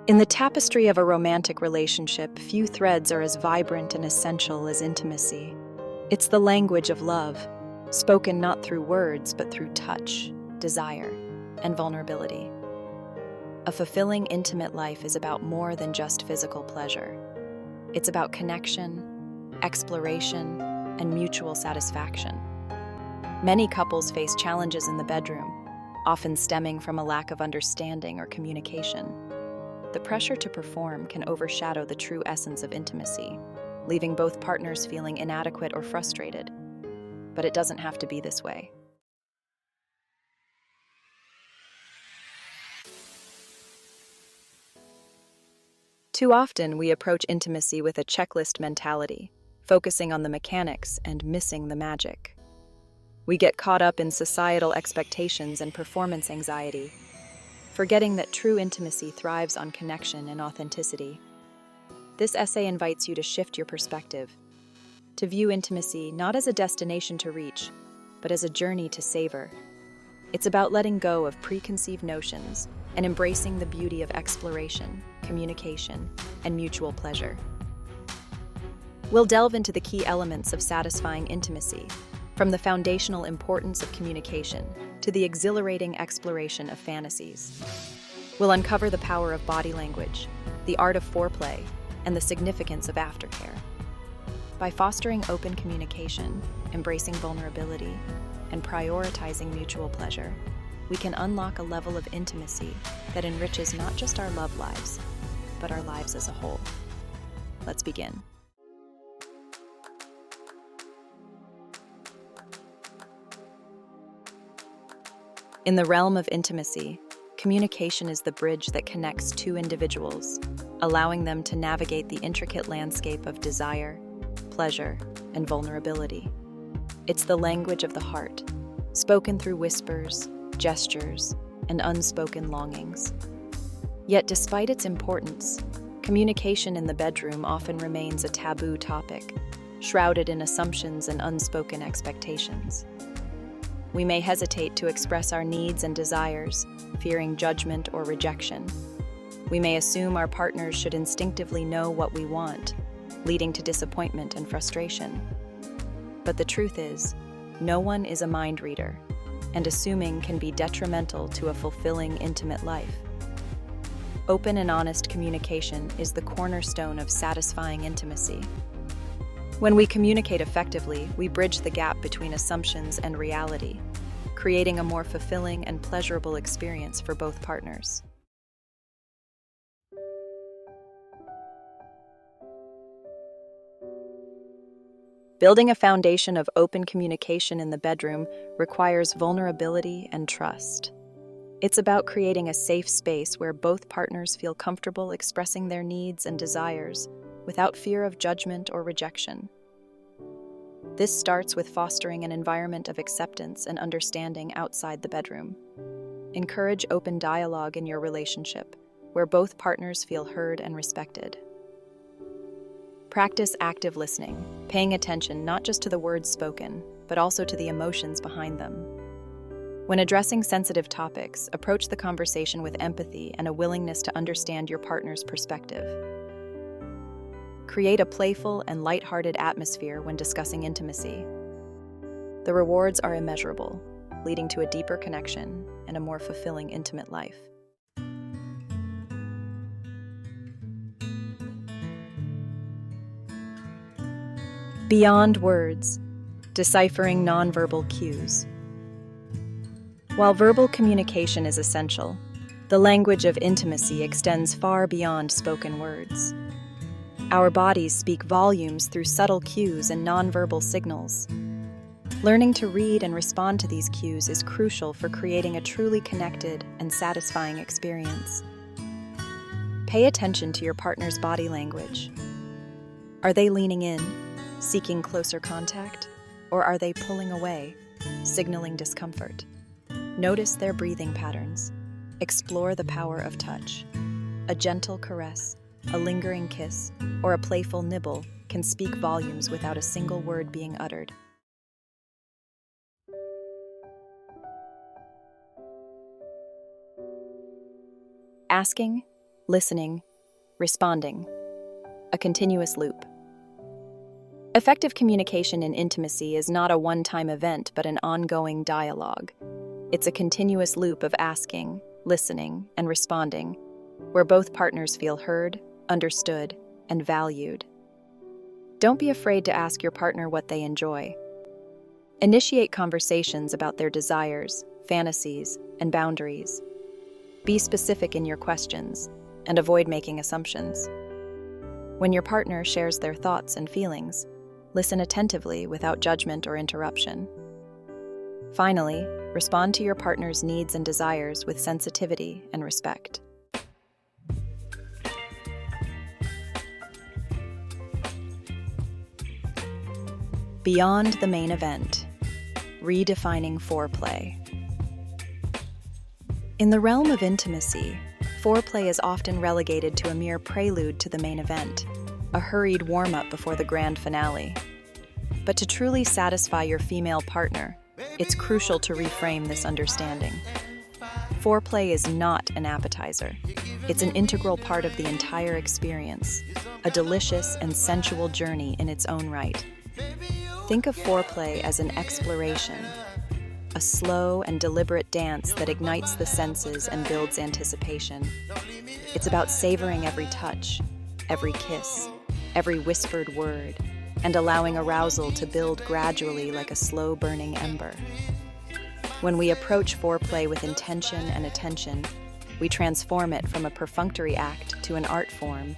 In the tapestry of a romantic relationship, few threads are as vibrant and essential as intimacy. It's the language of love, spoken not through words but through touch, desire, and vulnerability. A fulfilling, intimate life is about more than just physical pleasure. It's about connection, exploration, and mutual satisfaction. Many couples face challenges in the bedroom, often stemming from a lack of understanding or communication. The pressure to perform can overshadow the true essence of intimacy, leaving both partners feeling inadequate or frustrated. But it doesn't have to be this way. Too often, we approach intimacy with a checklist mentality, focusing on the mechanics and missing the magic. We get caught up in societal expectations and performance anxiety, forgetting that true intimacy thrives on connection and authenticity. This essay invites you to shift your perspective, to view intimacy not as a destination to reach, but as a journey to savor. It's about letting go of preconceived notions and embracing the beauty of exploration, communication, and mutual pleasure. We'll delve into the key elements of satisfying intimacy, from the foundational importance of communication to the exhilarating exploration of fantasies. We'll uncover the power of body language, the art of foreplay, and the significance of aftercare. By fostering open communication, embracing vulnerability, and prioritizing mutual pleasure, we can unlock a level of intimacy that enriches not just our love lives, but our lives as a whole. Let's begin. In the realm of intimacy, communication is the bridge that connects two individuals, allowing them to navigate the intricate landscape of desire, pleasure, and vulnerability. It's the language of the heart, spoken through whispers, gestures, and unspoken longings. Yet despite its importance, communication in the bedroom often remains a taboo topic, shrouded in assumptions and unspoken expectations. We may hesitate to express our needs and desires, fearing judgment or rejection. We may assume our partners should instinctively know what we want, leading to disappointment and frustration. But the truth is, no one is a mind reader, and assuming can be detrimental to a fulfilling, intimate life. Open and honest communication is the cornerstone of satisfying intimacy. When we communicate effectively, we bridge the gap between assumptions and reality, creating a more fulfilling and pleasurable experience for both partners. Building a foundation of open communication in the bedroom requires vulnerability and trust. It's about creating a safe space where both partners feel comfortable expressing their needs and desires without fear of judgment or rejection. This starts with fostering an environment of acceptance and understanding outside the bedroom. Encourage open dialogue in your relationship, where both partners feel heard and respected. Practice active listening, paying attention not just to the words spoken, but also to the emotions behind them. When addressing sensitive topics, approach the conversation with empathy and a willingness to understand your partner's perspective. Create a playful and lighthearted atmosphere when discussing intimacy. The rewards are immeasurable, leading to a deeper connection and a more fulfilling intimate life. Beyond words, deciphering nonverbal cues. While verbal communication is essential, the language of intimacy extends far beyond spoken words. Our bodies speak volumes through subtle cues and nonverbal signals. Learning to read and respond to these cues is crucial for creating a truly connected and satisfying experience. Pay attention to your partner's body language. Are they leaning in, seeking closer contact, or are they pulling away, signaling discomfort? Notice their breathing patterns. Explore the power of touch. A gentle caress, a lingering kiss, or a playful nibble can speak volumes without a single word being uttered. Asking, listening, responding. A continuous loop. Effective communication in intimacy is not a one-time event but an ongoing dialogue. It's a continuous loop of asking, listening, and responding, where both partners feel heard, understood, and valued. Don't be afraid to ask your partner what they enjoy. Initiate conversations about their desires, fantasies, and boundaries. Be specific in your questions and avoid making assumptions. When your partner shares their thoughts and feelings, listen attentively without judgment or interruption. Finally, respond to your partner's needs and desires with sensitivity and respect. Beyond the main event, redefining foreplay. In the realm of intimacy, foreplay is often relegated to a mere prelude to the main event, a hurried warm-up before the grand finale. But to truly satisfy your female partner, it's crucial to reframe this understanding. Foreplay is not an appetizer. It's an integral part of the entire experience, a delicious and sensual journey in its own right. Think of foreplay as an exploration, a slow and deliberate dance that ignites the senses and builds anticipation. It's about savoring every touch, every kiss, every whispered word, and allowing arousal to build gradually like a slow-burning ember. When we approach foreplay with intention and attention, we transform it from a perfunctory act to an art form,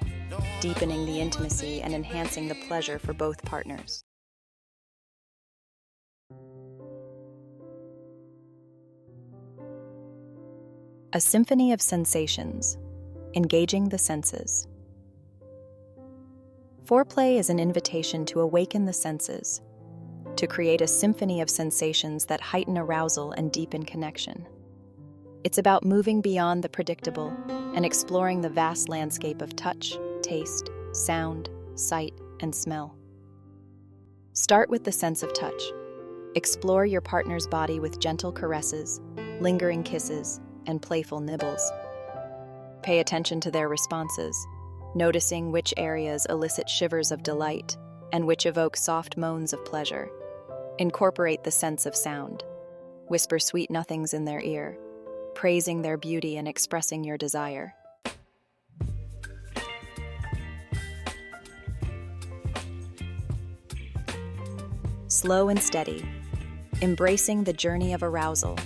deepening the intimacy and enhancing the pleasure for both partners. A symphony of sensations, engaging the senses. Foreplay is an invitation to awaken the senses, to create a symphony of sensations that heighten arousal and deepen connection. It's about moving beyond the predictable and exploring the vast landscape of touch, taste, sound, sight, and smell. Start with the sense of touch. Explore your partner's body with gentle caresses, lingering kisses, and playful nibbles. Pay attention to their responses, noticing which areas elicit shivers of delight and which evoke soft moans of pleasure. Incorporate the sense of sound. Whisper sweet nothings in their ear, praising their beauty and expressing your desire. Slow and steady, embracing the journey of arousal.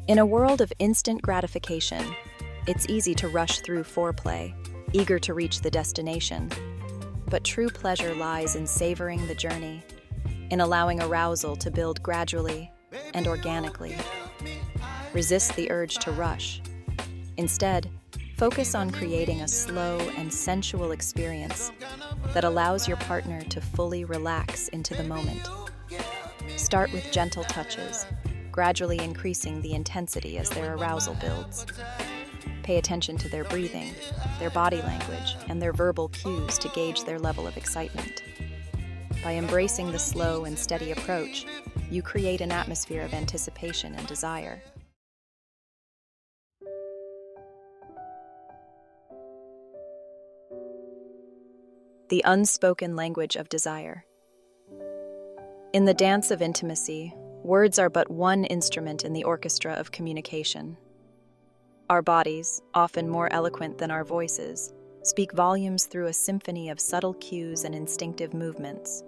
In a world of instant gratification, it's easy to rush through foreplay, eager to reach the destination. But true pleasure lies in savoring the journey, in allowing arousal to build gradually and organically. Resist the urge to rush. Instead, focus on creating a slow and sensual experience that allows your partner to fully relax into the moment. Start with gentle touches, gradually increasing the intensity as their arousal builds. Pay attention to their breathing, their body language, and their verbal cues to gauge their level of excitement. By embracing the slow and steady approach, you create an atmosphere of anticipation and desire. The unspoken language of desire. In the dance of intimacy, words are but one instrument in the orchestra of communication. Our bodies, often more eloquent than our voices, speak volumes through a symphony of subtle cues and instinctive movements.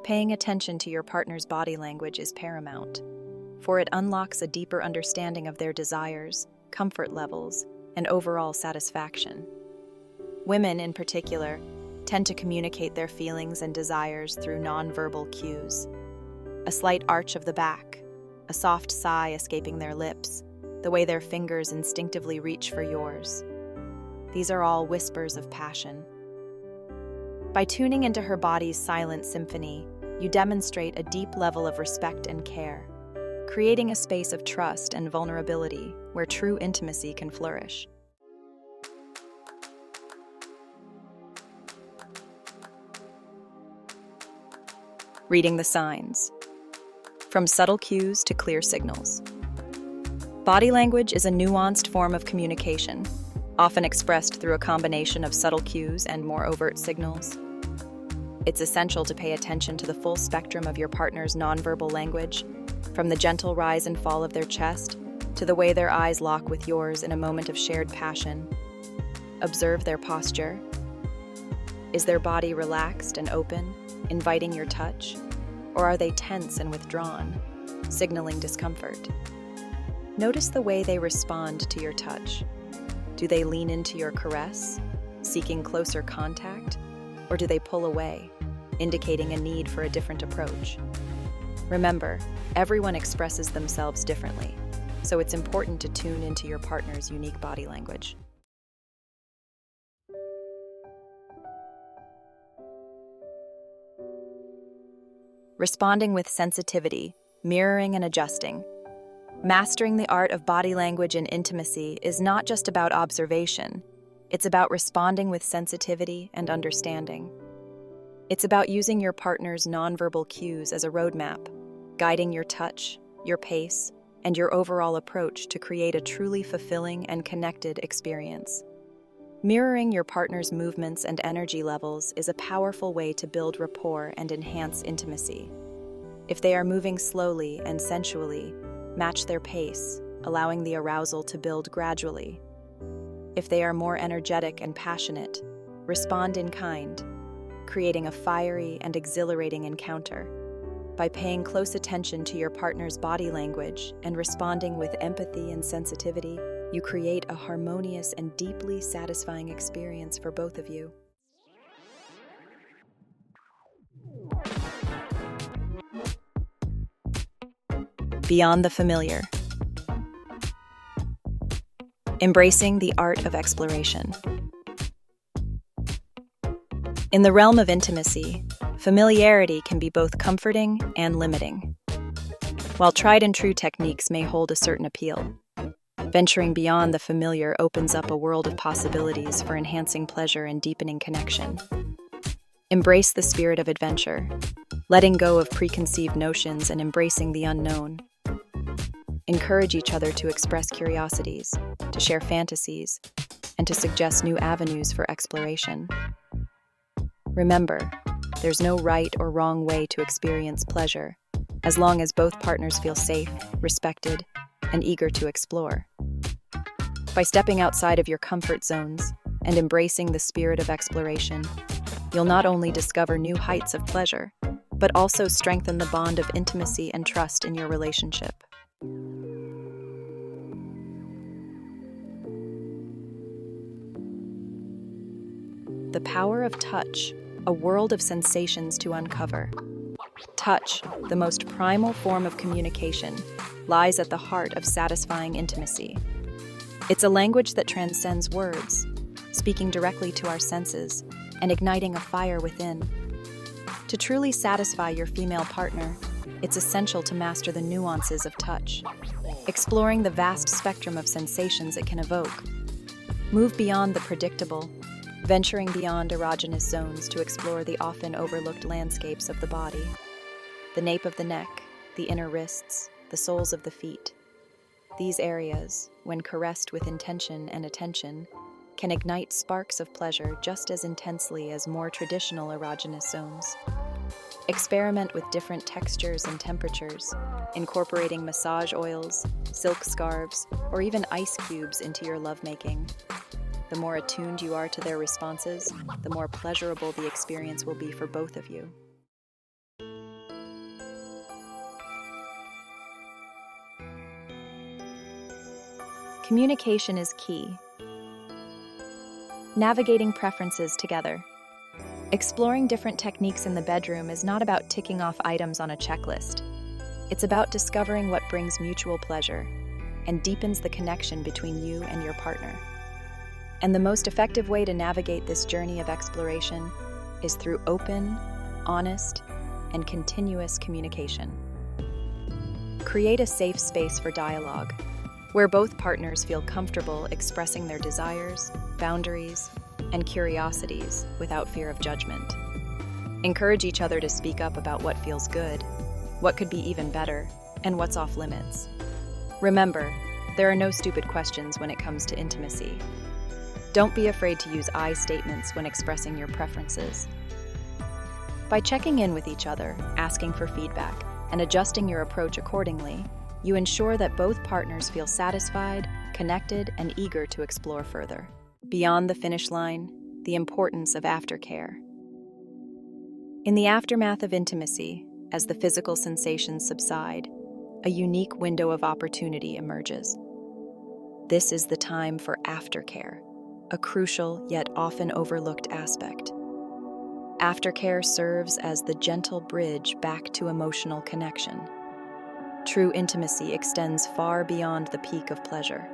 Paying attention to your partner's body language is paramount, for it unlocks a deeper understanding of their desires, comfort levels, and overall satisfaction. Women, in particular, tend to communicate their feelings and desires through nonverbal cues. A slight arch of the back, a soft sigh escaping their lips, the way their fingers instinctively reach for yours. These are all whispers of passion. By tuning into her body's silent symphony, you demonstrate a deep level of respect and care, creating a space of trust and vulnerability where true intimacy can flourish. Reading the signs. From subtle cues to clear signals. Body language is a nuanced form of communication. often expressed through a combination of subtle cues and more overt signals. It's essential to pay attention to the full spectrum of your partner's nonverbal language, from the gentle rise and fall of their chest to the way their eyes lock with yours in a moment of shared passion. Observe their posture. Is their body relaxed and open, inviting your touch? Or are they tense and withdrawn, signaling discomfort? Notice the way they respond to your touch. Do they lean into your caress, seeking closer contact? Or do they pull away, indicating a need for a different approach? Remember, everyone expresses themselves differently, so it's important to tune into your partner's unique body language. Responding with sensitivity, mirroring and adjusting. Mastering the art of body language in intimacy is not just about observation. It's about responding with sensitivity and understanding. It's about using your partner's nonverbal cues as a roadmap, guiding your touch, your pace, and your overall approach to create a truly fulfilling and connected experience. Mirroring your partner's movements and energy levels is a powerful way to build rapport and enhance intimacy. If they are moving slowly and sensually, match their pace, allowing the arousal to build gradually. If they are more energetic and passionate, respond in kind, creating a fiery and exhilarating encounter. By paying close attention to your partner's body language and responding with empathy and sensitivity, you create a harmonious and deeply satisfying experience for both of you. Beyond the familiar. Embracing the art of exploration. In the realm of intimacy, familiarity can be both comforting and limiting. While tried and true techniques may hold a certain appeal, venturing beyond the familiar opens up a world of possibilities for enhancing pleasure and deepening connection. Embrace the spirit of adventure, letting go of preconceived notions and embracing the unknown. Encourage each other to express curiosities, to share fantasies, and to suggest new avenues for exploration. Remember, there's no right or wrong way to experience pleasure, as long as both partners feel safe, respected, and eager to explore. By stepping outside of your comfort zones and embracing the spirit of exploration, you'll not only discover new heights of pleasure, but also strengthen the bond of intimacy and trust in your relationship. The power of touch, a world of sensations to uncover. Touch, the most primal form of communication, lies at the heart of satisfying intimacy. It's a language that transcends words, speaking directly to our senses and igniting a fire within. To truly satisfy your female partner, it's essential to master the nuances of touch, exploring the vast spectrum of sensations it can evoke. Move beyond the predictable, venturing beyond erogenous zones to explore the often overlooked landscapes of the body. The nape of the neck, the inner wrists, the soles of the feet. These areas, when caressed with intention and attention, can ignite sparks of pleasure just as intensely as more traditional erogenous zones. Experiment with different textures and temperatures, incorporating massage oils, silk scarves, or even ice cubes into your lovemaking. The more attuned you are to their responses, the more pleasurable the experience will be for both of you. Communication is key. Navigating preferences together. Exploring different techniques in the bedroom is not about ticking off items on a checklist. It's about discovering what brings mutual pleasure and deepens the connection between you and your partner. And the most effective way to navigate this journey of exploration is through open, honest, and continuous communication. Create a safe space for dialogue, where both partners feel comfortable expressing their desires, boundaries, and curiosities without fear of judgment. Encourage each other to speak up about what feels good, what could be even better, and what's off limits. Remember, there are no stupid questions when it comes to intimacy. Don't be afraid to use I statements when expressing your preferences. By checking in with each other, asking for feedback, and adjusting your approach accordingly, you ensure that both partners feel satisfied, connected, and eager to explore further. Beyond the finish line, the importance of aftercare. In the aftermath of intimacy, as the physical sensations subside, a unique window of opportunity emerges. This is the time for aftercare, a crucial yet often overlooked aspect. Aftercare serves as the gentle bridge back to emotional connection. True intimacy extends far beyond the peak of pleasure.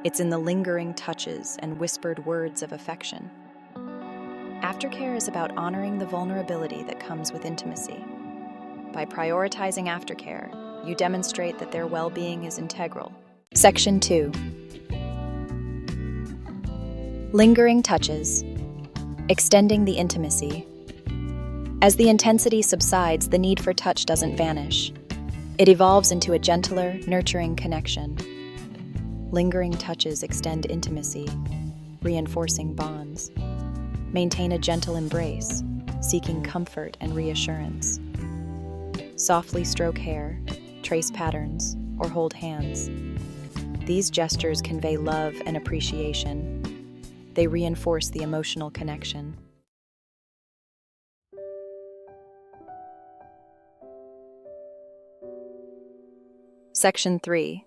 It's in the lingering touches and whispered words of affection. Aftercare is about honoring the vulnerability that comes with intimacy. By prioritizing aftercare, you demonstrate that their well-being is integral. Section 2. Lingering touches. Extending the intimacy. As the intensity subsides, the need for touch doesn't vanish. It evolves into a gentler, nurturing connection. Lingering touches extend intimacy, reinforcing bonds. Maintain a gentle embrace, seeking comfort and reassurance. Softly stroke hair, trace patterns, or hold hands. These gestures convey love and appreciation. They reinforce the emotional connection. Section 3.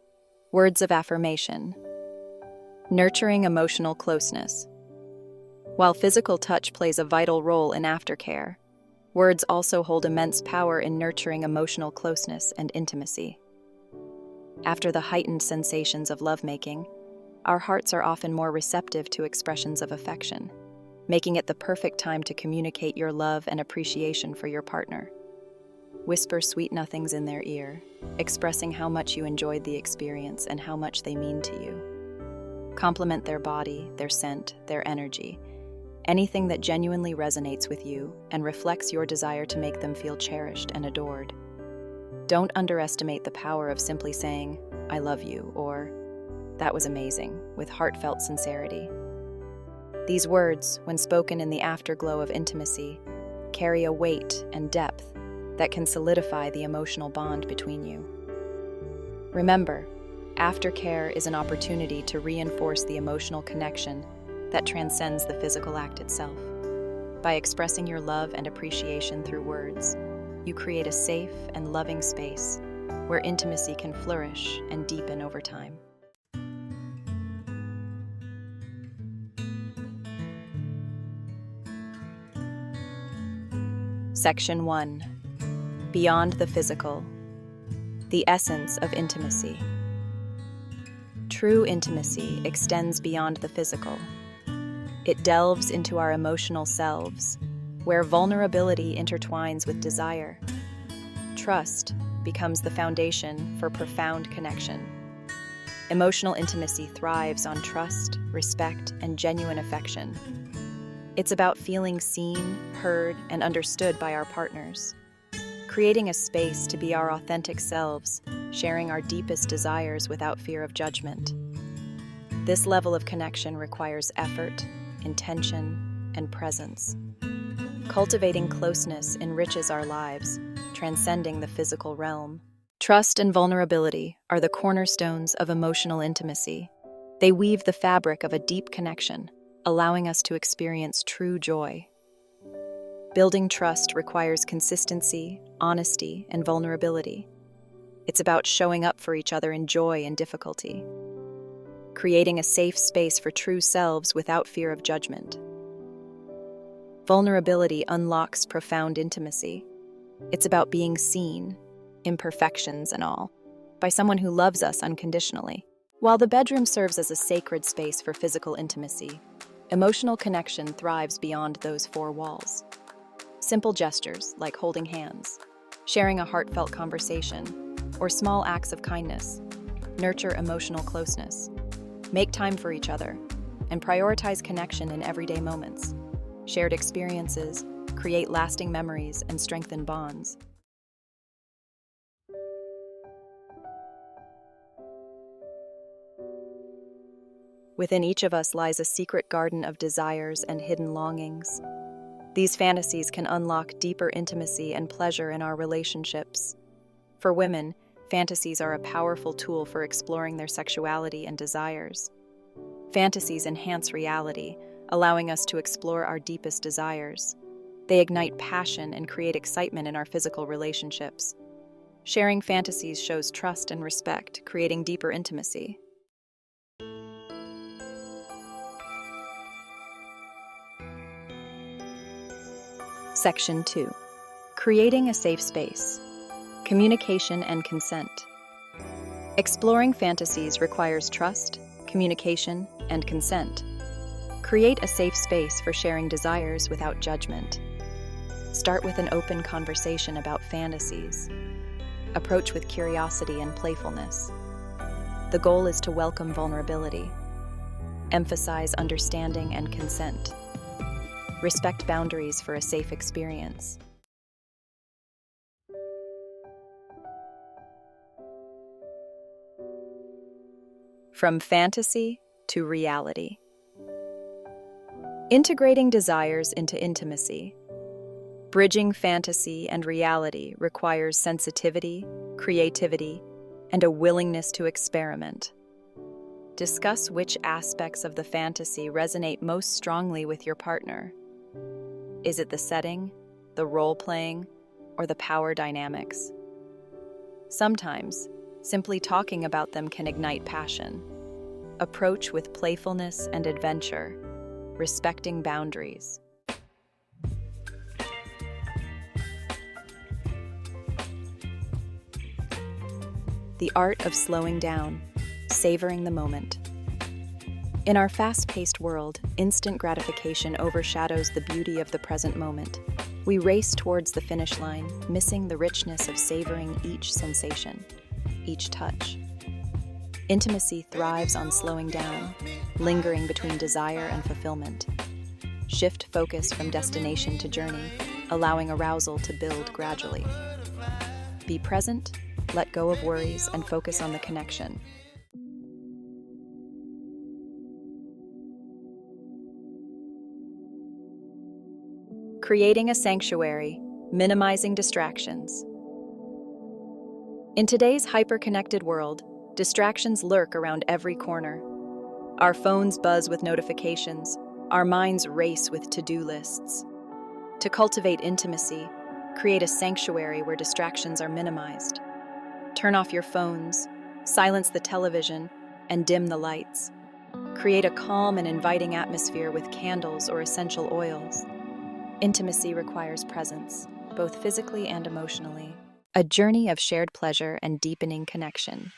Words of affirmation. Nurturing emotional closeness. While physical touch plays a vital role in aftercare, words also hold immense power in nurturing emotional closeness and intimacy. After the heightened sensations of lovemaking, our hearts are often more receptive to expressions of affection, making it the perfect time to communicate your love and appreciation for your partner. Whisper sweet nothings in their ear, expressing how much you enjoyed the experience and how much they mean to you. Compliment their body, their scent, their energy, anything that genuinely resonates with you and reflects your desire to make them feel cherished and adored. Don't underestimate the power of simply saying, "I love you," or "That was amazing," with heartfelt sincerity. These words, when spoken in the afterglow of intimacy, carry a weight and depth that can solidify the emotional bond between you. Remember, aftercare is an opportunity to reinforce the emotional connection that transcends the physical act itself. By expressing your love and appreciation through words, you create a safe and loving space where intimacy can flourish and deepen over time. Section 1. Beyond the physical. The essence of intimacy. True intimacy extends beyond the physical. It delves into our emotional selves, where vulnerability intertwines with desire. Trust becomes the foundation for profound connection. Emotional intimacy thrives on trust, respect, and genuine affection. It's about feeling seen, heard, and understood by our partners, creating a space to be our authentic selves, sharing our deepest desires without fear of judgment. This level of connection requires effort, intention, and presence. Cultivating closeness enriches our lives, transcending the physical realm. Trust and vulnerability are the cornerstones of emotional intimacy. They weave the fabric of a deep connection, allowing us to experience true joy. Building trust requires consistency, honesty, and vulnerability. It's about showing up for each other in joy and difficulty, creating a safe space for true selves without fear of judgment. Vulnerability unlocks profound intimacy. It's about being seen, imperfections and all, by someone who loves us unconditionally. While the bedroom serves as a sacred space for physical intimacy, emotional connection thrives beyond those four walls. Simple gestures like holding hands, sharing a heartfelt conversation, or small acts of kindness nurture emotional closeness. Make time for each other and prioritize connection in everyday moments. Shared experiences create lasting memories and strengthen bonds. Within each of us lies a secret garden of desires and hidden longings. These fantasies can unlock deeper intimacy and pleasure in our relationships. For women, fantasies are a powerful tool for exploring their sexuality and desires. Fantasies enhance reality, allowing us to explore our deepest desires. They ignite passion and create excitement in our physical relationships. Sharing fantasies shows trust and respect, creating deeper intimacy. Section 2. Creating a safe space. Communication and consent. Exploring fantasies requires trust, communication, and consent. Create a safe space for sharing desires without judgment. Start with an open conversation about fantasies. Approach with curiosity and playfulness. The goal is to welcome vulnerability. Emphasize understanding and consent. Respect boundaries for a safe experience. From fantasy to reality. Integrating desires into intimacy. Bridging fantasy and reality requires sensitivity, creativity, and a willingness to experiment. Discuss which aspects of the fantasy resonate most strongly with your partner. Is it the setting, the role-playing, or the power dynamics? Sometimes, simply talking about them can ignite passion. Approach with playfulness and adventure, respecting boundaries. The art of slowing down, savoring the moment. In our fast-paced world, instant gratification overshadows the beauty of the present moment. We race towards the finish line, missing the richness of savoring each sensation, each touch. Intimacy thrives on slowing down, lingering between desire and fulfillment. Shift focus from destination to journey, allowing arousal to build gradually. Be present, let go of worries, and focus on the connection. Creating a sanctuary, minimizing distractions. In today's hyper-connected world, distractions lurk around every corner. Our phones buzz with notifications, our minds race with to-do lists. To cultivate intimacy, create a sanctuary where distractions are minimized. Turn off your phones, silence the television, and dim the lights. Create a calm and inviting atmosphere with candles or essential oils. Intimacy requires presence, both physically and emotionally. A journey of shared pleasure and deepening connection.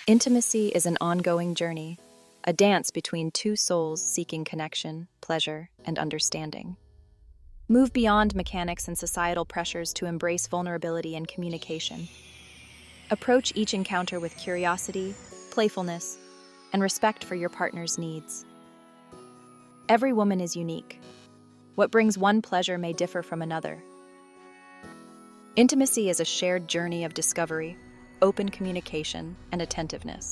Intimacy is an ongoing journey, a dance between two souls seeking connection, pleasure, and understanding. Move beyond mechanics and societal pressures to embrace vulnerability and communication. Approach each encounter with curiosity, playfulness, and respect for your partner's needs. Every woman is unique. What brings one pleasure may differ from another. Intimacy is a shared journey of discovery, open communication, and attentiveness.